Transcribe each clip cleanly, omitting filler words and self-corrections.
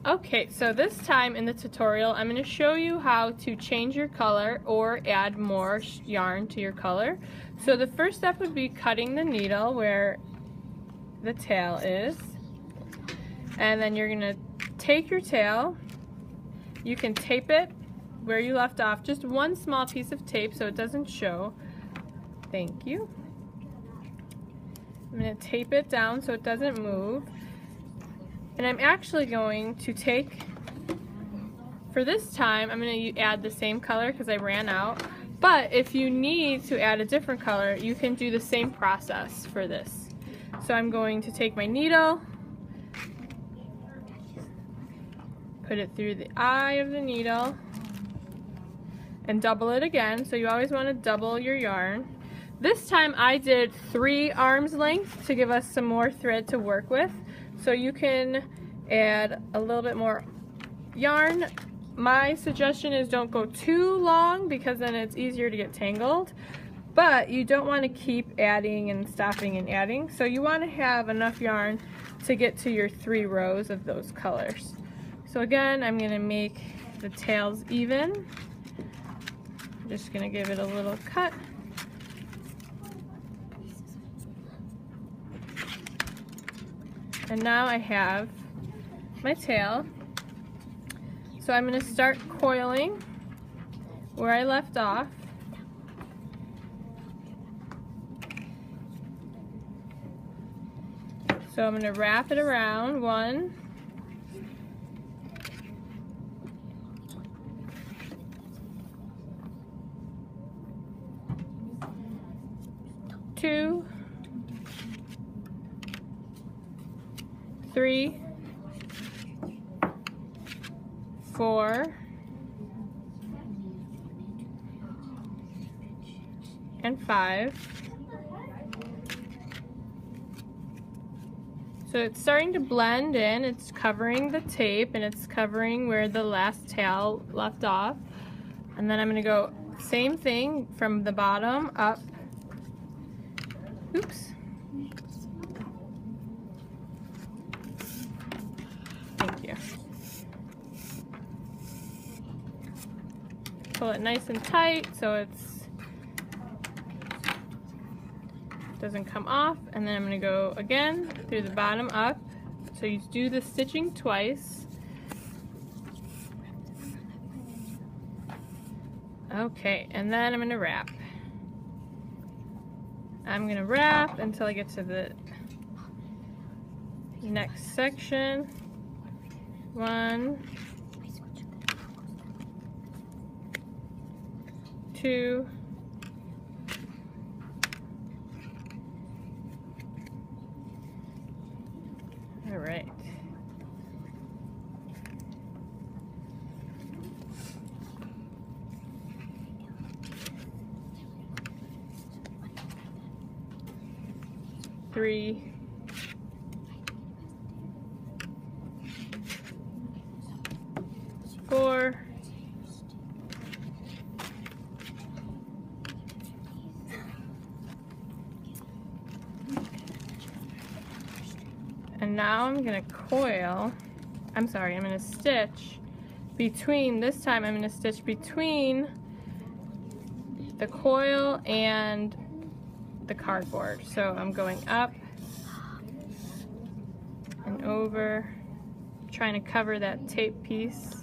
Okay, so this time in the tutorial, I'm going to show you how to change your color or add more yarn to your color. So the first step would be cutting the needle where the tail is. And then you're going to take your tail. You can tape it where you left off, just one small piece of tape so it doesn't show. Thank you. I'm going to tape it down so it doesn't move. And I'm actually going to take, for this time, I'm going to add the same color because I ran out. But if you need to add a different color, you can do the same process for this. So I'm going to take my needle, put it through the eye of the needle, and double it again. So you always want to double your yarn. This time I did 3 arms length to give us some more thread to work with. So you can add a little bit more yarn. My suggestion is don't go too long because then it's easier to get tangled. But you don't want to keep adding and stopping and adding. So you want to have enough yarn to get to your 3 rows of those colors. So again, I'm going to make the tails even. I'm just going to give it a little cut. And now I have my tail. So I'm going to start coiling where I left off. So I'm going to wrap it around 1, 2, 3, 4, and 5. So it's starting to blend in, it's covering the tape and it's covering where the last tail left off. And then I'm going to go same thing from the bottom up. Oops. Thank you. Pull it nice and tight so it doesn't come off, and then I'm going to go again through the bottom up. So you do the stitching twice. Okay, and then I'm going to wrap. I'm going to wrap until I get to the next section. 1, 2, 3, 4, and now I'm going to coil, I'm going to stitch between, this time I'm going to stitch between the coil and the cardboard. So I'm going up and over, trying to cover that tape piece.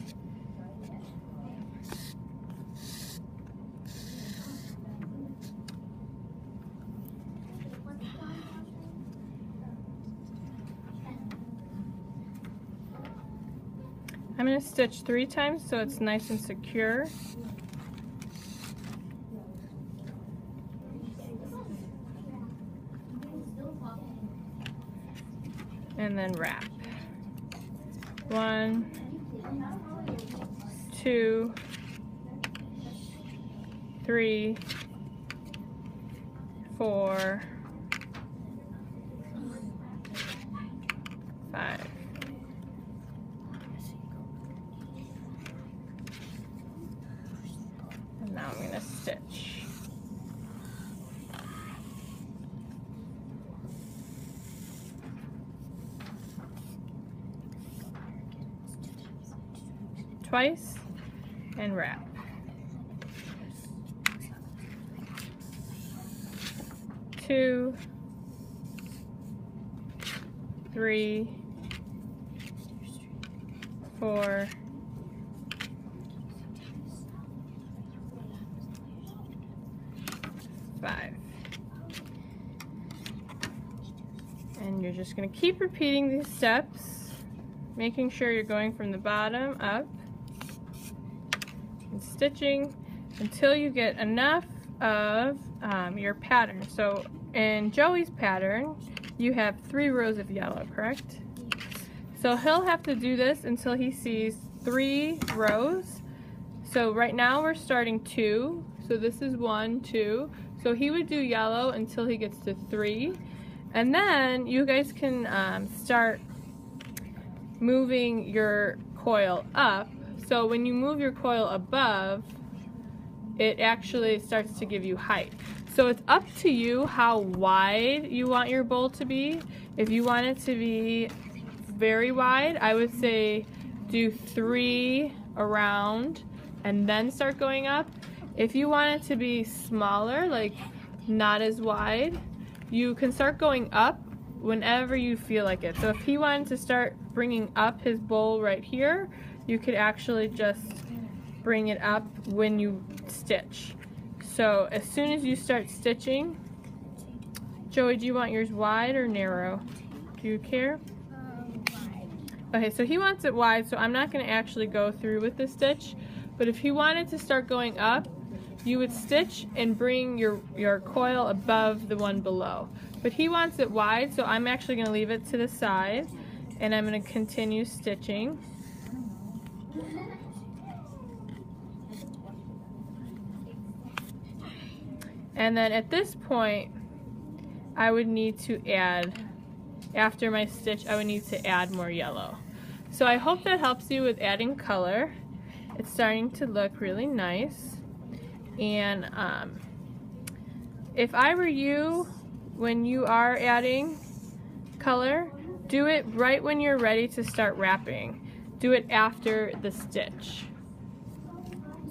I'm going to stitch 3 times so it's nice and secure. And then wrap. 1, 2, 3, 4, 5. And now I'm going to stitch. twice and wrap. Two, three, four, five. And you're just going to keep repeating these steps, making sure you're going from the bottom up and stitching until you get enough of your pattern. So in Joey's pattern, you have 3 rows of yellow, correct? So he'll have to do this until he sees 3 rows. So right now we're starting 2. So this is 1, 2. So he would do yellow until he gets to 3. And then you guys can start moving your coil up. So when you move your coil above, it actually starts to give you height. So it's up to you how wide you want your bowl to be. If you want it to be very wide, I would say do 3 around and then start going up. If you want it to be smaller, like not as wide, you can start going up whenever you feel like it. So if he wanted to start bringing up his bowl right here, you could actually just bring it up when you stitch. So as soon as you start stitching, Joey, do you want yours wide or narrow? Do you care? Wide. Okay, so he wants it wide, so I'm not going to actually go through with the stitch. But if he wanted to start going up, you would stitch and bring your coil above the one below. But he wants it wide, so I'm actually going to leave it to the side, and I'm going to continue stitching. And then at this point, I would need to add, after my stitch, I would need to add more yellow. So I hope that helps you with adding color. It's starting to look really nice. And if I were you, when you are adding color, do it right when you're ready to start wrapping. Do it after the stitch.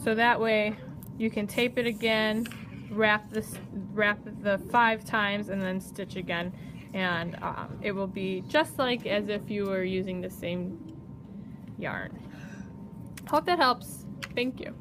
So that way you can tape it again, wrap the 5 times, and then stitch again. And it will be just like as if you were using the same yarn. Hope that helps. Thank you.